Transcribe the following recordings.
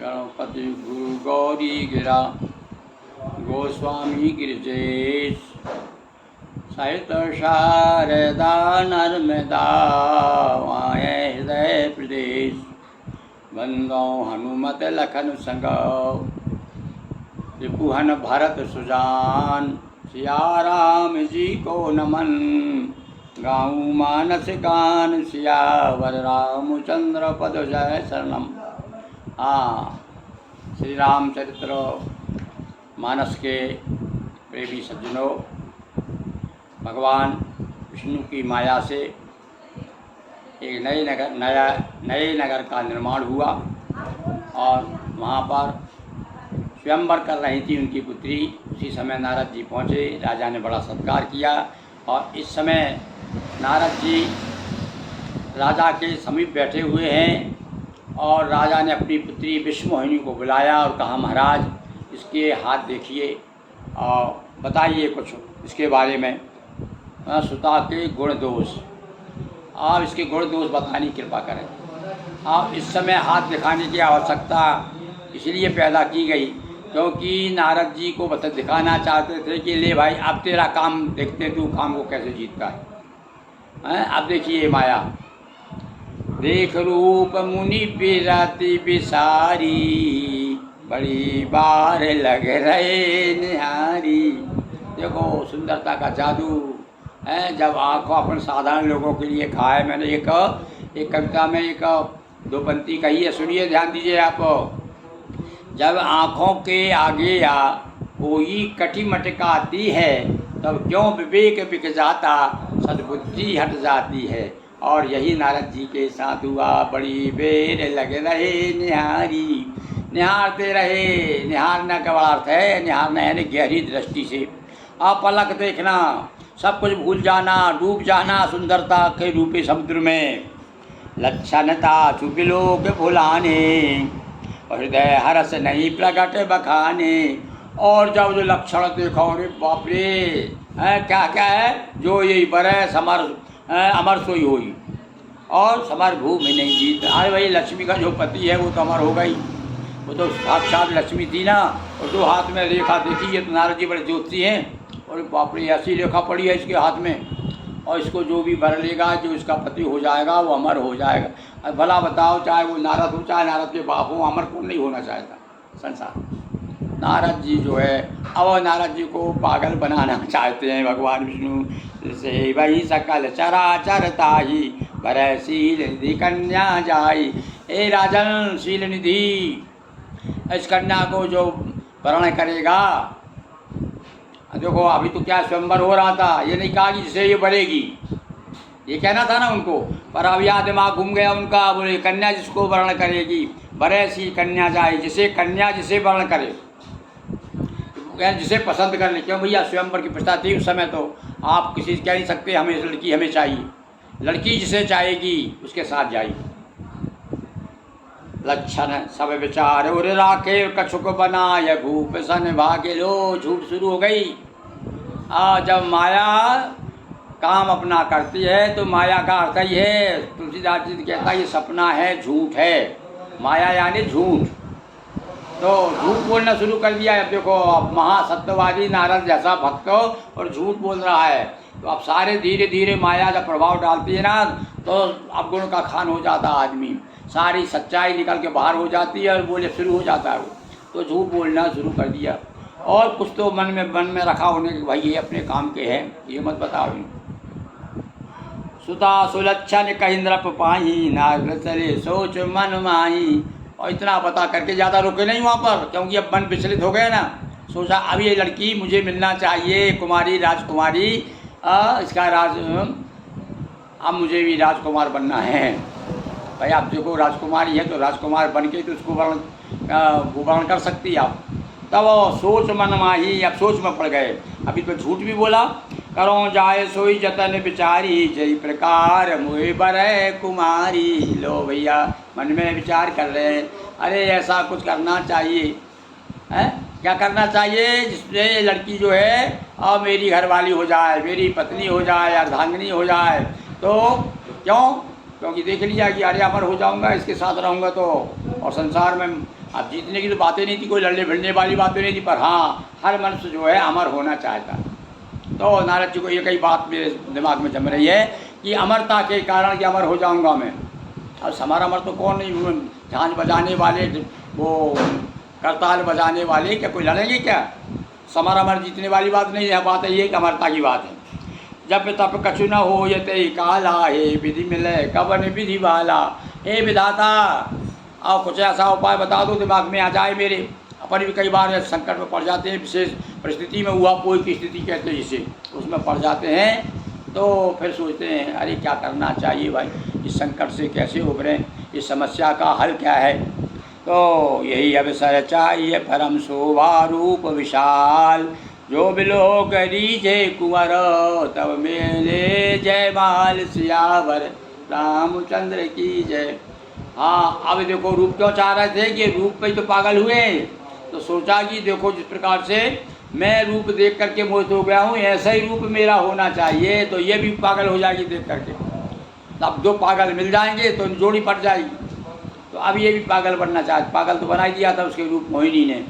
गणपति गुरु गौरी गिरा गोस्वामी गिरिजेश सहित शारदा नर्मदा वाये हृदय प्रदेश बंदो हनुमत लखन संग रिपुहन भरत सुजान सिया राम जी को नमन गाऊँ मानस गान सियावर रामचंद्र पद जय शरणम। श्री रामचरित्र मानस के प्रेमी सज्जनों, भगवान विष्णु की माया से एक नए नगर का निर्माण हुआ और वहाँ पर स्वयंवर कर रही थी उनकी पुत्री। उसी समय नारद जी पहुँचे, राजा ने बड़ा सत्कार किया और इस समय नारद जी राजा के समीप बैठे हुए हैं और राजा ने अपनी पुत्री विश्वमोहिनी को बुलाया और कहा, महाराज इसके हाथ देखिए और बताइए कुछ इसके बारे में। सुता के गुण दोष, आप इसके गुण दोष बताने की कृपा करें। आप इस समय हाथ दिखाने की आवश्यकता इसलिए पैदा की गई क्योंकि नारद जी को दिखाना चाहते थे कि ले भाई अब तेरा काम देखते तू काम को कैसे जीतता है। अब देखिए माया, देख रूप मुनि बिराती बिसारी बड़ी बार लग रहे निहारी। देखो सुंदरता का जादू है। जब आँखों अपन साधारण लोगों के लिए कहा है, मैंने एक कविता में एक दो पंक्ति कही है, सुनिए ध्यान दीजिए आप। जब आँखों के आगे या कोई कटी मटकाती है तब क्यों विवेक बिक जाता, सद्बुद्धि हट जाती है। और यही नारद जी के साथ हुआ, बड़ी बेर लग रहे निहारी, निहारते रहे। निहारना का बड़ा अर्थ है, निहारना यानी गहरी दृष्टि से आप पलक देखना, सब कुछ भूल जाना, डूब जाना सुंदरता के रूपी समुद्र में। लक्षणता छुपी लोग भुलाने हृदय हरस नहीं प्रकट बखाने। और जब जो लक्षण देखो, अरे बाप रे क्या क्या है, जो यही बरय समर अमर सोई होई और समर भूमि नहीं जीत। अरे भाई लक्ष्मी का जो पति है वो तो अमर हो गई, वो तो साक्षात लक्ष्मी थी ना। और दो हाथ में रेखा देखी है तो नारद जी बड़े ज्योति हैं, और बाप रे ऐसी रेखा पड़ी है इसके हाथ में, और इसको जो भी भर लेगा, जो इसका पति हो जाएगा वो अमर हो जाएगा। अब भला बताओ, चाहे वो नारद हो चाहे नारद के बाप हो, अमर कौन नहीं होना चाहता संसार। नारद जी जो है अब नारद जी को पागल बनाना चाहते हैं भगवान विष्णु से। वही सकल चराचर ताही भरय शील निधि कन्या जाई। ए राजन शील निधि, इस कन्या को जो वर्ण करेगा, देखो अभी तो क्या स्वयंवर हो रहा था, ये नहीं कहा कि जिसे ये बढ़ेगी, ये कहना था ना उनको, पर अब यहाँ दिमाग घूम गया उनका। बोले कन्या जिसको वर्ण करेगी, भरय सी कन्या जाए, जिसे कन्या जिसे वर्ण करे, जिसे पसंद कर ले। क्यों भैया स्वयंवर की प्रथा थी उस समय, तो आप किसी से कह नहीं सकते हमें लड़की हमें चाहिए। लड़की जिसे चाहेगी उसके साथ जाएगी। लक्षण सब विचार उर राखे कछुक बनाय भूप सन भागे। लो झूठ शुरू हो गई। जब माया काम अपना करती है तो माया का अर्थ ही है, तुलसीदास जी कहता है ये सपना है, झूठ है। माया यानी झूठ, तो झूठ बोलना शुरू कर दिया है। अब देखो अब महासत्यवादी नारद जैसा भक्त और झूठ बोल रहा है, तो अब सारे धीरे धीरे माया जब प्रभाव डालती है ना, तो अवगुण का खान हो जाता आदमी, सारी सच्चाई निकल के बाहर हो जाती है और बोले शुरू हो जाता है वो, तो झूठ बोलना शुरू कर दिया। और कुछ तो मन में रखा होने कि भाई ये अपने काम के हैं, ये मत बताओ। सुता सुलक्षण कही नृप पाही, नारद चले सोच मन माही। और इतना पता करके ज़्यादा रुके नहीं वहाँ पर, क्योंकि अब मन विचलित हो गया ना। सोचा अब ये लड़की मुझे मिलना चाहिए, कुमारी राजकुमारी, इसका अब मुझे भी राजकुमार बनना है। भाई आप देखो राजकुमारी है तो राजकुमार बन के तो उसको वर्ण कर सकती है आप। तब सोच मन माही, अब सोच में पड़ गए। अभी तो झूठ भी बोला, करो जाए सोई जतन बिचारी, जय प्रकार मोहे बरय कुमारी। लो भैया मन में विचार कर रहे हैं, अरे ऐसा कुछ करना चाहिए है। क्या करना चाहिए, जिससे लड़की जो है अब मेरी घरवाली हो जाए, मेरी पत्नी हो जाए, अर्धांगिनी हो जाए। तो क्यों, क्योंकि देख लिया कि अरे अमर हो जाऊंगा, इसके साथ रहूंगा तो, और संसार में अब जीतने की तो बातें नहीं थी, कोई लड़ने भिड़ने वाली बातें नहीं थी, पर हाँ हर मनुष्य जो है अमर होना चाहता। तो नारद जी को ये कई बात मेरे दिमाग में जम रही है कि अमरता के कारण कि अमर हो जाऊंगा मैं। अब समारा अमर तो कौन नहीं, झांझ बजाने वाले, वो करताल बजाने वाले क्या कोई लड़ेंगे क्या? समारा अमर जीतने वाली बात नहीं है, बात है ये कि अमरता की बात है। जब तप कछु न हो ये ते काला, हे विधि मिले कवन विधि वाला। हे विधाता, और कुछ ऐसा उपाय बता दो दिमाग में आ जाए मेरे। अपन भी कई बार संकट में पड़ जाते हैं, विशेष परिस्थिति में, हुआ कोई की स्थिति कहते हैं जिसे, उसमें पड़ जाते हैं, तो फिर सोचते हैं अरे क्या करना चाहिए भाई, इस संकट से कैसे उभरें, इस समस्या का हल क्या है। तो यही अवसर चाहिए परम शोभा रूप विशाल, जो बिलो करीजे कुंवर तब मेले जय माल सियावर रामचंद्र की जय। हाँ अब देखो रूप क्यों चाह रहे थे कि रूप पे तो पागल हुए, तो सोचा कि देखो जिस प्रकार से मैं रूप देख करके मोहित हो गया हूँ, ऐसा ही रूप मेरा होना चाहिए, तो ये भी पागल हो जाएगी देख करके। तब दो पागल मिल जाएंगे तो जोड़ी पड़ जाएगी। तो अब ये भी पागल बनना चाहते, पागल तो बना ही दिया था उसके रूप मोहिनी ने,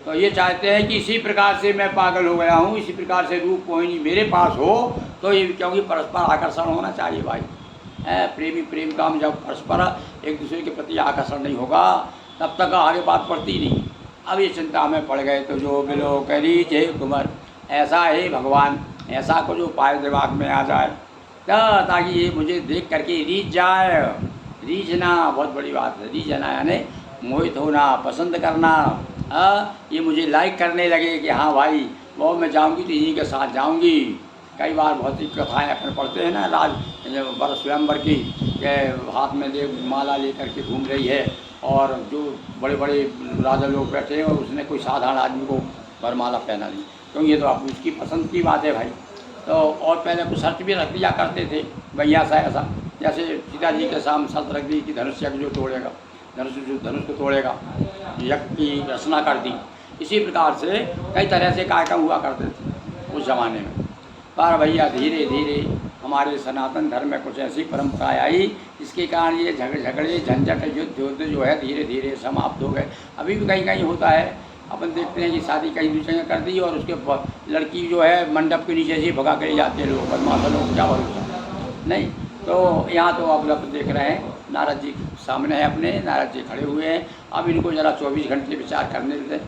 तो ये चाहते हैं कि इसी प्रकार से मैं पागल हो गया हूँ, इसी प्रकार से रूप मोहिनी मेरे पास हो, तो ये क्योंकि परस्पर आकर्षण होना चाहिए भाई। प्रेमी प्रेम का हम जब परस्पर एक दूसरे के प्रति आकर्षण नहीं होगा तब तक आगे बात बढ़ती नहीं। अब ये चिंता में पड़ गए, तो जो बिलो करी जय कुंवर, ऐसा है भगवान, ऐसा कुछ उपाय दिमाग में आ जाए ताकि ये मुझे देख करके रीझ जाए। रीझना बहुत बड़ी बात है, रीझना यानी मोहित होना, पसंद करना, ये मुझे लाइक करने लगे कि हाँ भाई वो मैं जाऊंगी तो इन्हीं के साथ जाऊंगी। कई बार बहुत सी कथाएँ अपन पढ़ते हैं ना, राज बर स्वयंवर की, के हाथ में ले माला लेकर के घूम रही है, और जो बड़े बड़े राजा लोग बैठे हैं और उसने कोई साधारण आदमी को वरमाला पहना दी, क्योंकि ये तो आप उसकी पसंद की बात है भाई। तो और पहले कुछ शर्त भी रख दिया करते थे भैया ऐसा, जैसे सीता जी के सामने शर्त रख दी कि धनुष यज्ञ जो तोड़ेगा, धनुष को तोड़ेगा, यज्ञ की रचना कर दी। इसी प्रकार से कई तरह से कार्यक्रम हुआ करते थे उस ज़माने में। पर भैया धीरे धीरे हमारे सनातन धर्म में कुछ ऐसी परंपराएं आई जिसके कारण ये झगड़े झंझट युद्ध जो है धीरे धीरे समाप्त हो गए। अभी भी कहीं कहीं होता है, अपन देखते हैं कि शादी कहीं दूसरे ने कर दी और उसके लड़की जो है मंडप के नीचे से भगा कर जाते हैं लोग, बदमाश लोग, क्या भरोसा नहीं। तो यहाँ तो आप देख रहे हैं नारद जी सामने है अपने, नारद जी खड़े हुए हैं। अब इनको ज़रा 24 घंटे विचार करने देते हैं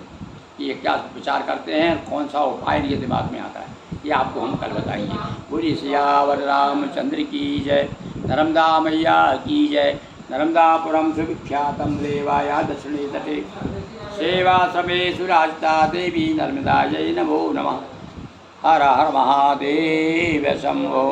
कि ये क्या विचार करते हैं, कौन सा उपाय इनके दिमाग में आता है, ये आपको हम कल बताएंगे। बोलिए सियावर रामचंद्र की जय, नर्मदा मैया की जय। नर्मदापुरम सुविख्यातम देवाया दक्षिणे तटे, सेवा समय सुराजता देवी नर्मदा जय नमो नमः। हर हर महादेव शंभो।